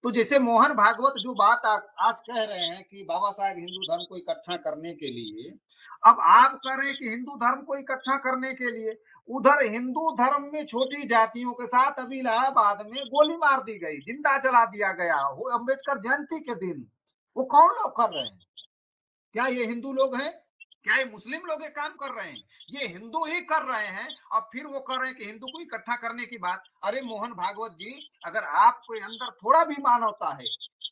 तो जैसे मोहन भागवत जो बात आज कह रहे हैं कि बाबा साहेब हिंदू धर्म को इकट्ठा करने के लिए, अब आप कह रहे हैं कि हिंदू धर्म को इकट्ठा करने के लिए उधर हिंदू धर्म में छोटी जातियों के साथ अभी इलाहाबाद में गोली मार दी गई, जिंदा जला दिया गया वो अम्बेडकर जयंती के दिन। वो कौन लोग कर रहे हैं? क्या ये हिंदू लोग हैं? क्या ये मुस्लिम लोग ये काम कर रहे हैं? ये हिंदू ही कर रहे हैं। और फिर वो कर रहे हैं कि हिंदू को इकट्ठा करने की बात। अरे मोहन भागवत जी, अगर आपके अंदर थोड़ा भी मानवता है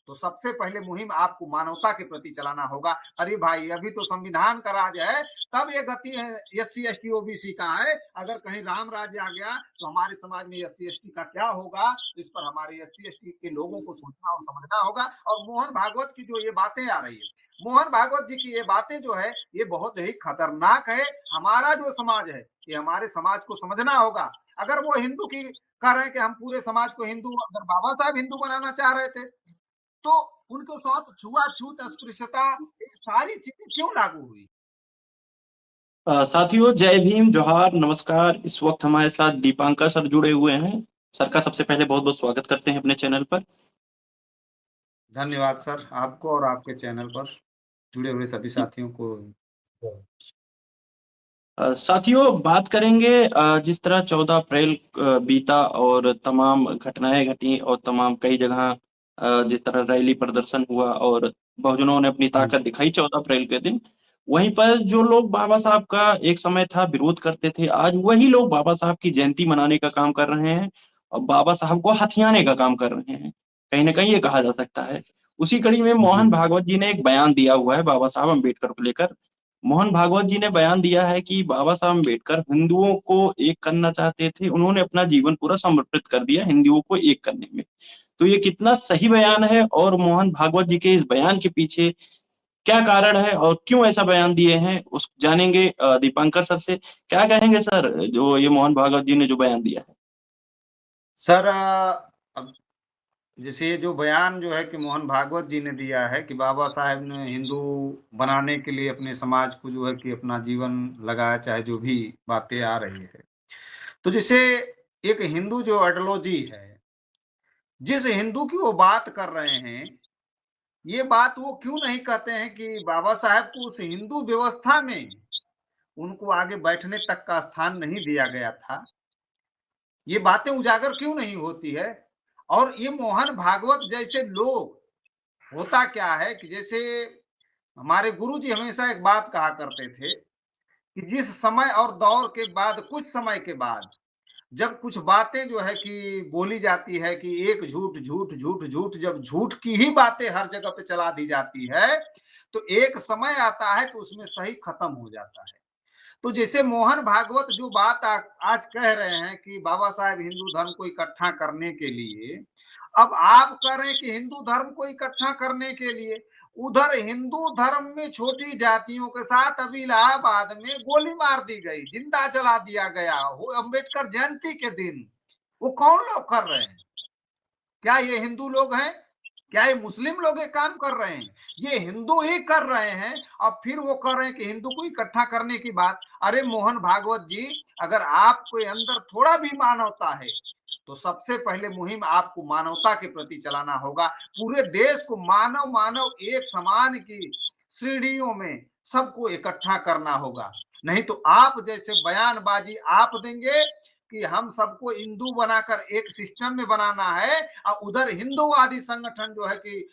तो सबसे पहले मुहिम आपको मानवता के प्रति चलाना होगा। अरे भाई, अभी तो संविधान का राज है, तब ये गति है SC ST OBC का है। अगर कहीं राम राज्य आ गया तो हमारे समाज में SC ST का क्या होगा, इस पर हमारे SC ST के लोगों को सोचना और समझना होगा। और मोहन भागवत की जो ये बातें आ रही है, मोहन भागवत जी की ये बातें जो है ये बहुत ही खतरनाक है। हमारा जो समाज है, ये हमारे समाज को समझना होगा। अगर वो हिंदू की कह रहे हैं कि हम पूरे समाज को हिंदू, अगर बाबा साहब हिंदू बनाना चाह रहे थे तो उनके साथ छुआछूत, अस्पृश्यता, ये सारी चीजें क्यों लागू हुई? साथियों, जय भीम, जोहार, नमस्कार। इस वक्त हमारे साथ दीपांकर सर जुड़े हुए हैं। सर का सबसे पहले बहुत बहुत स्वागत करते हैं अपने चैनल पर। धन्यवाद सर, आपको और आपके चैनल पर जुड़े हुए सभी साथियों को। साथियों, बात करेंगे जिस तरह 14 अप्रैल बीता और तमाम घटनाएं घटी और तमाम कई जगह जिस तरह रैली प्रदर्शन हुआ और बहुजनों ने अपनी ताकत दिखाई 14 अप्रैल के दिन। वहीं पर जो लोग बाबा साहब का एक समय था विरोध करते थे, आज वही लोग बाबा साहब की जयंती मनाने का काम कर रहे हैं और बाबा साहब को हथियाने का काम कर रहे हैं, कहीं ना कहीं ये कहा जा सकता है। उसी कड़ी में मोहन भागवत जी ने एक बयान दिया हुआ है बाबा साहब अम्बेडकर को लेकर। मोहन भागवत जी ने बयान दिया है कि बाबा साहब अम्बेडकर हिंदुओं को एक करना चाहते थे, उन्होंने अपना जीवन पूरा समर्पित कर दिया हिंदुओं को एक करने में। तो ये कितना सही बयान है और मोहन भागवत जी के इस बयान के पीछे क्या कारण है और क्यों ऐसा बयान दिए हैं, उस जानेंगे दीपांकर सर से। क्या कहेंगे सर, जो ये मोहन भागवत जी ने जो बयान दिया है? सर, अब जैसे ये जो बयान जो है कि मोहन भागवत जी ने दिया है कि बाबा साहेब ने हिंदू बनाने के लिए अपने समाज को जो है कि अपना जीवन लगाया, चाहे जो भी बातें आ रही है। तो जैसे एक हिंदू जो आइडियोलॉजी है, जिस हिंदू की वो बात कर रहे हैं, ये बात वो क्यों नहीं कहते हैं कि बाबा साहेब को उस हिंदू व्यवस्था में उनको आगे बैठने तक का स्थान नहीं दिया गया था? ये बातें उजागर क्यों नहीं होती है? और ये मोहन भागवत जैसे लोग, होता क्या है कि जैसे हमारे गुरुजी हमेशा एक बात कहा करते थे कि जिस समय और दौर के बाद, कुछ समय के बाद, जब कुछ बातें जो है कि बोली जाती है कि एक झूठ झूठ झूठ झूठ, जब झूठ की ही बातें हर जगह पे चला दी जाती है तो एक समय आता है कि उसमें सही खत्म हो जाता है। तो जैसे मोहन भागवत जो बात आज कह रहे हैं कि बाबा साहेब हिंदू धर्म को इकट्ठा करने के लिए, अब आप कह रहे हैं कि हिंदू धर्म को इकट्ठा करने के लिए उधर हिंदू धर्म में छोटी जातियों के साथ अभी इलाहाबाद में गोली मार दी गई, जिंदा जला दिया गया वो अम्बेडकर जयंती के दिन। वो कौन लोग कर रहे हैं? क्या ये हिंदू लोग हैं? क्या ये मुस्लिम लोग ये काम कर रहे हैं? ये हिंदू ही कर रहे हैं। और फिर वो कर रहे हैं कि हिंदू को इकट्ठा करने की बात। अरे मोहन भागवत जी, अगर आपके अंदर थोड़ा भी मानवता है तो सबसे पहले मुहिम आपको मानवता के प्रति चलाना होगा। पूरे देश को मानव मानव एक समान की श्रेणियों में सबको इकट्ठा करना होगा। नहीं तो आप जैसे बयानबाजी आप देंगे कि हम सबको हिंदू बनाकर एक सिस्टम में बनाना है, और उधर हिंदूवादी संगठन जो है कि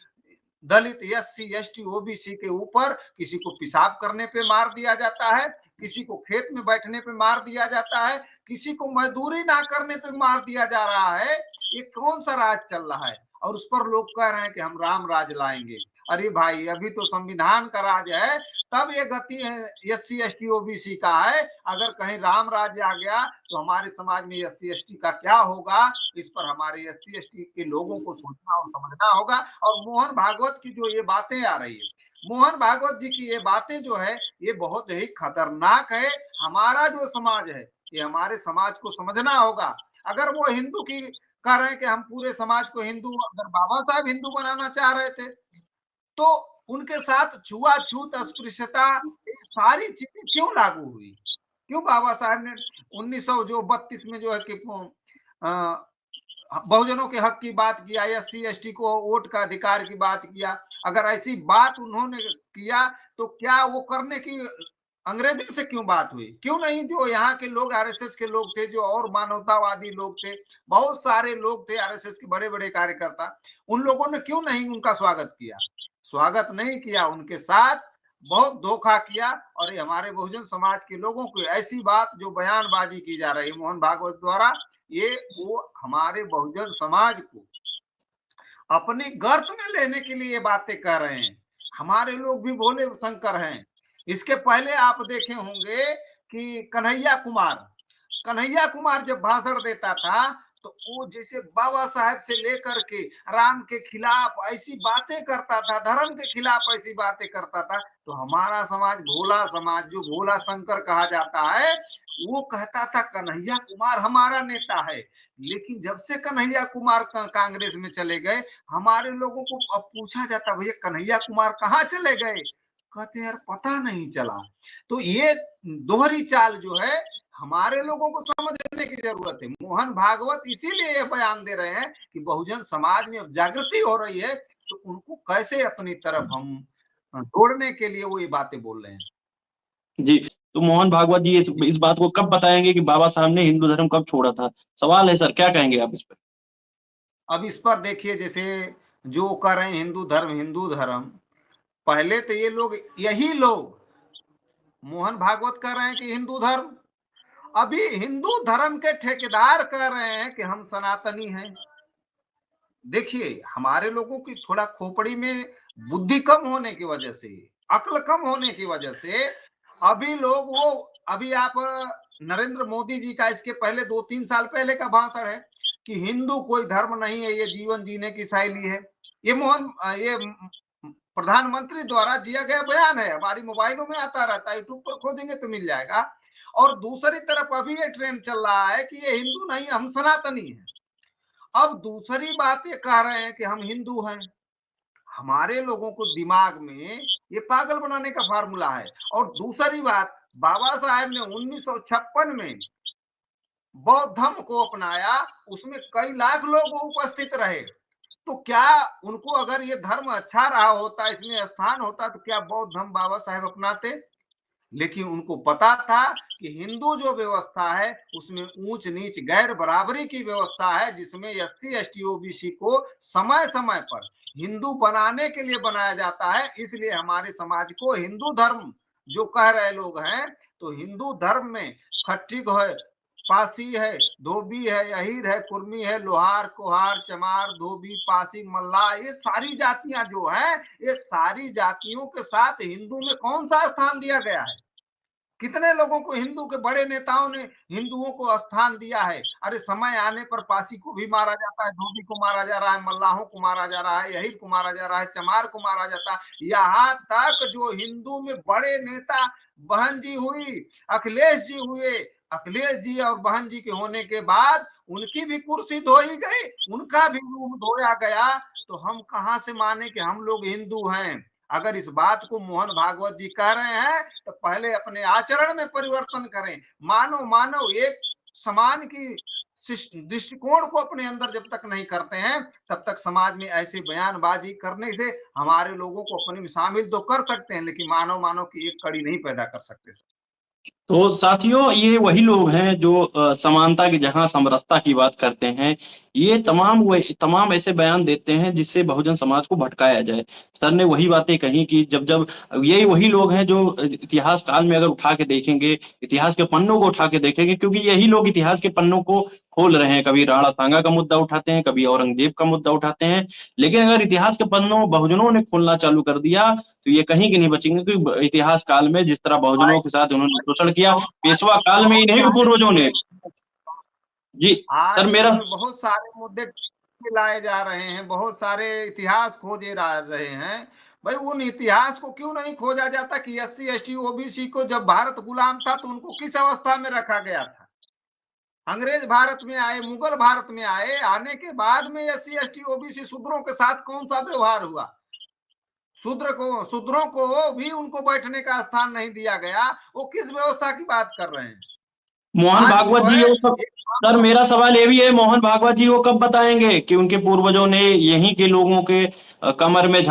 दलित SC ST OBC के ऊपर किसी को पेशाब करने पे मार दिया जाता है, किसी को खेत में बैठने पे मार दिया जाता है, किसी को मजदूरी ना करने पे मार दिया जा रहा है। ये कौन सा राज चल रहा है? और उस पर लोग कह रहे हैं कि हम राम राज लाएंगे। अरे भाई, अभी तो संविधान का राज है, तब ये गति है SC ST OBC का है। अगर कहीं राम राज्य आ गया तो हमारे समाज में SC ST का क्या होगा, इस पर हमारे SC ST के लोगों को सोचना और समझना होगा। और मोहन भागवत की जो ये बातें आ रही है, मोहन भागवत जी की ये बातें जो है ये बहुत ही खतरनाक है। हमारा जो समाज है, ये हमारे समाज को समझना होगा। अगर वो हिंदू की कह रहे हैं कि हम पूरे समाज को हिंदू, अगर बाबा साहब हिंदू बनाना चाह रहे थे तो उनके साथ छुआछूत, अस्पृश्यता, ये सारी चीजें क्यों लागू हुई? क्यों बाबा साहब ने 1932 में जो है कि बहुजनों के हक की बात किया, एससी एसटी को वोट का अधिकार की बात किया। अगर ऐसी बात उन्होंने किया तो क्या वो करने की अंग्रेजों से क्यों बात हुई? क्यों नहीं? जो यहाँ के लोग आरएसएस के लोग थे, जो और मानवतावादी लोग थे, बहुत सारे लोग थे आरएसएस के बड़े बड़े कार्यकर्ता, उन लोगों ने क्यों नहीं उनका स्वागत किया? स्वागत नहीं किया, उनके साथ बहुत धोखा किया। और ये हमारे बहुजन समाज के लोगों को ऐसी बात जो बयानबाजी की जा रही है मोहन भागवत द्वारा, ये वो हमारे बहुजन समाज को अपनी गर्त में लेने के लिए बातें कर रहे हैं। हमारे लोग भी भोले शंकर हैं। इसके पहले आप देखे होंगे कि कन्हैया कुमार जब भाषण देता था तो वो जैसे बाबा साहेब से लेकर के राम के खिलाफ ऐसी बातें करता था, धर्म के खिलाफ ऐसी बातें करता था। तो हमारा समाज, भोला समाज, जो भोला शंकर कहा जाता है, वो कहता था कन्हैया कुमार हमारा नेता है। लेकिन जब से कन्हैया कुमार कांग्रेस में चले गए, हमारे लोगों को अब पूछा जाता, भैया कन्हैया कुमार कहाँ चले गए? कहते यार पता नहीं चला। तो ये दोहरी चाल जो है हमारे लोगों को समझने की जरूरत है। मोहन भागवत इसीलिए ये बयान दे रहे हैं कि बहुजन समाज में अब जागृति हो रही है, तो उनको कैसे अपनी तरफ हम जोड़ने के लिए वो ये बातें बोल रहे हैं। जी, तो मोहन भागवत जी इस बात को कब बताएंगे कि बाबा साहब ने हिंदू धर्म कब छोड़ा था? सवाल है सर, क्या कहेंगे आप इस पर? अब इस पर देखिए, जैसे जो कर रहे हैं हिंदू धर्म, पहले तो ये लोग, यही लोग मोहन भागवत कह रहे हैं कि हिंदू धर्म, अभी हिंदू धर्म के ठेकेदार कह रहे हैं कि हम सनातनी हैं। देखिए हमारे लोगों की थोड़ा खोपड़ी में बुद्धि कम होने की वजह से, अक्ल कम होने की वजह से अभी लोग वो, अभी आप नरेंद्र मोदी जी का इसके पहले 2-3 साल पहले का भाषण है कि हिंदू कोई धर्म नहीं है, ये जीवन जीने की शैली है। ये प्रधानमंत्री द्वारा दिया गया बयान है, हमारी मोबाइलों में आता रहता है, यूट्यूब पर खोजेंगे तो मिल जाएगा। और दूसरी तरफ अभी ये ट्रेंड चल रहा है कि ये हिंदू नहीं, हम सनातनी हैं। अब दूसरी बात ये कह रहे हैं कि हम हिंदू हैं। हमारे लोगों को दिमाग में ये पागल बनाने का फार्मूला है। और दूसरी बात, बाबा साहेब ने 1956 में बौद्ध धर्म को अपनाया, उसमें कई लाख लोग उपस्थित रहे। तो क्या उनको अगर ये धर्म अच्छा रहा होता, इसमें स्थान होता, तो क्या बौद्ध धर्म बाबा साहेब अपनाते? लेकिन उनको पता था कि हिंदू जो व्यवस्था है उसमें ऊंच नीच गैर बराबरी की व्यवस्था है, जिसमें एससी एसटी ओबीसी को समय समय पर हिंदू बनाने के लिए बनाया जाता है। इसलिए हमारे समाज को हिंदू धर्म जो कह रहे लोग हैं, तो हिंदू धर्म में खट्टिक है, पासी है, धोबी है, अहीर है, कुर्मी है, लोहार, कोहार, चमार, धोबी, पासी, मल्लाह, ये सारी जातियां जो है, ये सारी जातियों के साथ हिंदू में कौन सा स्थान दिया गया है? कितने लोगों को हिंदू के बड़े नेताओं ने हिंदुओं को स्थान दिया है? अरे समय आने पर पासी को भी मारा जाता है, धोबी को मारा जा रहा है, मल्लाहों को मारा जा रहा है, यही को मारा जा रहा है, चमार को मारा जाता है। यहाँ तक जो हिंदू में बड़े नेता बहन जी हुई, अखिलेश जी हुए, अखिलेश जी और बहन जी के होने के बाद उनकी भी कुर्सी धोई गई, उनका भी मुंह धोया गया। तो हम कहां से माने कि हम लोग हिंदू हैं? अगर इस बात को मोहन भागवत जी कह रहे हैं तो पहले अपने आचरण में परिवर्तन करें। मानव मानव एक समान की दृष्टिकोण को अपने अंदर जब तक नहीं करते हैं, तब तक समाज में ऐसे बयानबाजी करने से हमारे लोगों को अपने में शामिल तो कर सकते हैं, लेकिन मानव मानव की एक कड़ी नहीं पैदा कर सकते। तो साथियों, ये वही लोग हैं जो समानता की जहां समरसता की बात करते हैं। ये तमाम ऐसे बयान देते हैं जिससे बहुजन समाज को भटकाया जाए। सर ने वही बातें कही कि जब जब यही वही लोग हैं जो इतिहास काल में अगर उठा के देखेंगे, इतिहास के पन्नों को उठा के देखेंगे, क्योंकि यही लोग इतिहास के पन्नों को खोल रहे हैं। कभी राणा सांगा का मुद्दा उठाते हैं, कभी औरंगजेब का मुद्दा उठाते हैं। लेकिन अगर इतिहास के पन्नों बहुजनों ने खोलना चालू कर दिया तो ये कहीं के नहीं बचेंगे। क्योंकि इतिहास काल में जिस तरह बहुजनों के साथ उन्होंने शोषण किया, पेशवा काल में इन्हीं के पूर्वजों ने। जी सर, मेरा आजकल बहुत सारे मुद्दे लाए जा रहे हैं, बहुत सारे इतिहास खोजे रहे हैं। भाई उन इतिहास को क्यों नहीं खोजा जाता कि एससी एसटी ओबीसी को जब भारत गुलाम था तो उनको किस अवस्था में रखा गया था? अंग्रेज भारत में आए, मुगल भारत में आए, आने के बाद में एससी एसटी ओबीसी शूद्रों के साथ कौन सा व्यवहार हुआ? शूद्रों को भी उनको बैठने का स्थान नहीं दिया गया। वो किस व्यवस्था की बात कर रहे हैं? मोहन आज भागवत जो जी है वो सब, एक सर मेरा सवाल ये भी है, मोहन भागवत जी वो कब बताएंगे कि उनके पूर्वजों ने यहीं के लोगों के कमर में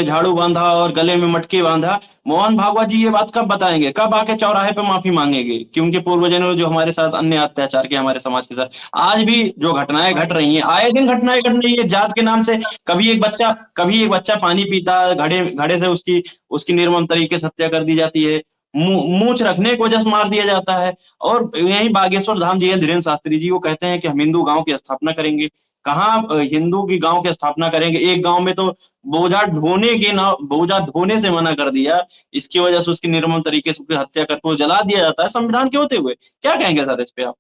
झाड़ू बांधा और गले में मटके बांधा। मोहन भागवत जी ये बात कब बताएंगे, कब आके चौराहे पे माफी मांगेंगे कि उनके पूर्वजों ने जो हमारे साथ अन्य अत्याचार किया हमारे समाज के साथ। आज भी जो घटनाएं घट रही हैं, आए दिन घटनाएं घट रही है जात के नाम से। कभी एक बच्चा पानी पीता, घड़े घड़े से उसकी उसकी निर्मम तरीके से हत्या कर दी जाती है, मूछ रखने की वजह से मार दिया जाता है। और यही बागेश्वर धाम जी है, धीरेन्द्र शास्त्री जी, वो कहते हैं कि हम हिंदू गांव की स्थापना करेंगे। कहाँ हिंदू की गांव की स्थापना करेंगे? एक गांव में तो बोझा ढोने से मना कर दिया, इसकी वजह से उसकी निर्मम तरीके से उसकी हत्या करके वो जला दिया जाता है संविधान के होते हुए। क्या कहेंगे सर इस पे आप?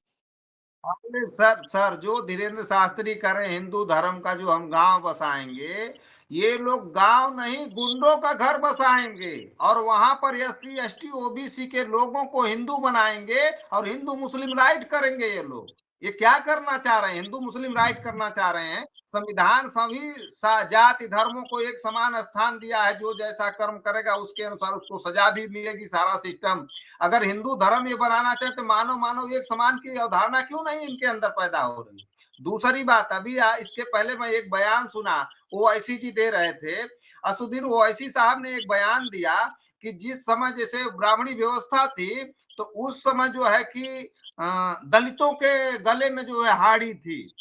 अपने सर जो धीरेन्द्र शास्त्री करें हिंदू धर्म का जो हम गांव बसाएंगे, ये लोग गांव नहीं गुंडों का घर बसाएंगे और वहां पर एससी एसटी ओबीसी के लोगों को हिंदू बनाएंगे और हिंदू मुस्लिम राइट करेंगे। ये लोग ये क्या करना चाह रहे हैं? हिंदू मुस्लिम राइट करना चाह रहे हैं। संविधान सभी जाति धर्मों को एक समान स्थान दिया है, जो जैसा कर्म करेगा उसके अनुसार उसको सजा भी मिलेगी। सारा सिस्टम अगर हिंदू धर्म ये बनाना चाहे तो मानव मानव एक समान की अवधारणा क्यों नहीं इनके अंदर पैदा हो रही? दूसरी बात, अभी इसके पहले मैं एक बयान सुना, ओवैसी जी दे रहे थे, असुद्दीन ओवैसी साहब ने एक बयान दिया कि जिस समय जैसे ब्राह्मणी व्यवस्था थी तो उस समय जो है कि दलितों के गले में जो है हाड़ी थी।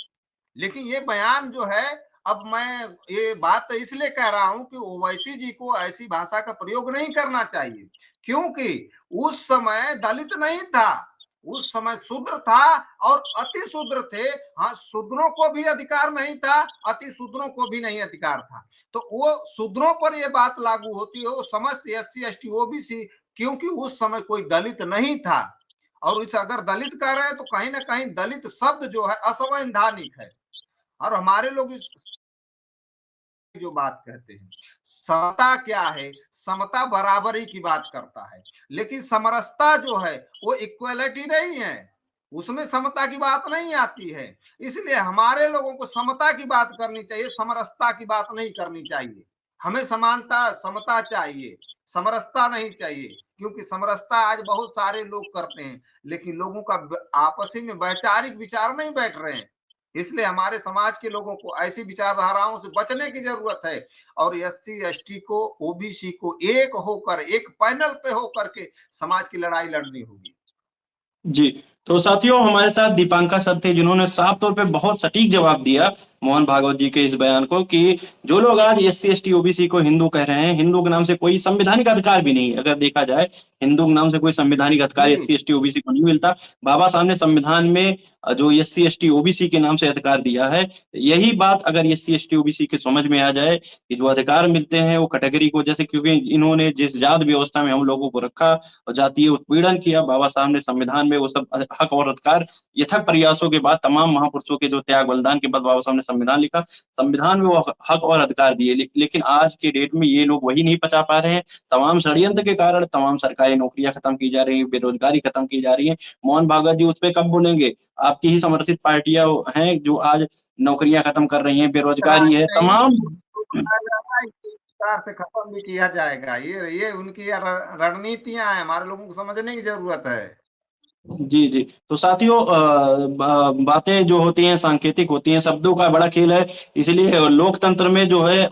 लेकिन ये बयान जो है, अब मैं ये बात इसलिए कह रहा हूं कि ओवैसी जी को ऐसी भाषा का प्रयोग नहीं करना चाहिए, क्योंकि उस समय दलित नहीं था, उस समय शूद्र था और अति शूद्र थे। हाँ, शूद्रों को भी अधिकार नहीं था, अति शूद्रों को भी नहीं अधिकार था। तो वो शूद्रों पर ये बात लागू होती है, वो समस्त एससी एसटी ओबीसी, क्योंकि उस समय कोई दलित नहीं था। और इस अगर दलित कह रहे हैं तो कहीं ना कहीं दलित शब्द जो है असंवैधानिक है। और हमारे लोग जो बात कहते हैं समता क्या है, समता बराबरी की बात करता है, लेकिन समरसता जो है वो इक्वलिटी नहीं है, उसमें समता की बात नहीं आती है। इसलिए हमारे लोगों को समता की बात करनी चाहिए, समरसता की बात नहीं करनी चाहिए। हमें समानता समता चाहिए, समरसता नहीं चाहिए, क्योंकि समरसता आज बहुत सारे लोग करते हैं, लेकिन लोगों का आपसी में वैचारिक विचार नहीं बैठ रहे हैं। इसलिए हमारे समाज के लोगों को ऐसी विचारधाराओं से बचने की जरूरत है और एससी एसटी को ओबीसी को एक होकर एक पैनल पे होकर के समाज की लड़ाई लड़नी होगी। जी, तो साथियों हमारे साथ दीपांकर सर थे, जिन्होंने साफ तौर पे बहुत सटीक जवाब दिया मोहन भागवत जी के इस बयान को कि जो लोग आज एससी एसटी ओबीसी को हिंदू कह रहे हैं, हिंदू के नाम से कोई संवैधानिक अधिकार भी नहीं, अगर देखा जाए हिंदू के नाम से कोई संवैधानिक अधिकार जी एससी एसटी ओबीसी को नहीं मिलता। बाबा साहब ने संविधान में जो एससी एसटी ओबीसी के नाम से अधिकार दिया है, यही बात अगर एससी एसटी ओबीसी के समझ में आ जाए कि जो अधिकार मिलते हैं वो कैटेगरी को, जैसे क्योंकि इन्होंने जिस जात व्यवस्था में हम लोगों को रखा और जातीय उत्पीड़न किया, बाबा साहब ने संविधान में वो सब हक और अधिकार यथक प्रयासों के बाद, तमाम महापुरुषों के जो त्याग बलिदान के बाद बाबा साहब ने संविधान लिखा, संविधान में वो हक और अधिकार दिए। लेकिन आज के डेट में ये लोग वही नहीं पचा पा रहे हैं। तमाम षड्यंत्र के कारण तमाम सरकारी नौकरियां खत्म की जा रही है, बेरोजगारी खत्म की जा रही है। मोहन भागवत जी उस पर कब बोलेंगे? आपकी ही समर्थित पार्टियां हैं जो आज नौकरियां खत्म कर रही हैं, बेरोजगारी है तमाम। से खत्म भी किया जाएगा, ये उनकी रणनीतियां हैं, हमारे लोगों को समझने की जरूरत है। जी जी, तो साथियों बातें जो होती हैं सांकेतिक होती हैं, शब्दों का बड़ा खेल है। इसलिए लोकतंत्र में जो है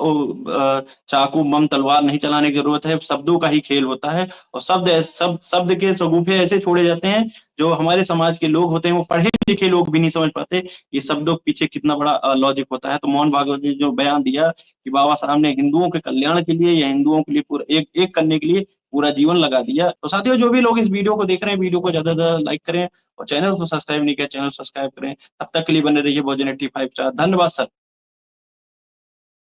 चाकू बम तलवार नहीं चलाने की जरूरत है, शब्दों का ही खेल होता है। और शब्द के शगुफे ऐसे छोड़े जाते हैं जो हमारे समाज के लोग होते हैं, वो पढ़े लिखे लोग भी नहीं समझ पाते ये शब्दों के पीछे कितना बड़ा लॉजिक होता है। तो मोहन भागवत ने जो बयान दिया कि बाबा साहब ने हिंदुओं के कल्याण के लिए या हिंदुओं के लिए पूरा एक करने के लिए पूरा जीवन लगा दिया। तो साथियों जो भी लोग इस वीडियो को देख रहे हैं, वीडियो को ज्यादा से ज्यादा लाइक करें और चैनल को सब्सक्राइब नहीं किया, चैनल सब्सक्राइब करें। तब तक के लिए बने रहिए बहुजन 85 स्टार। धन्यवाद सर।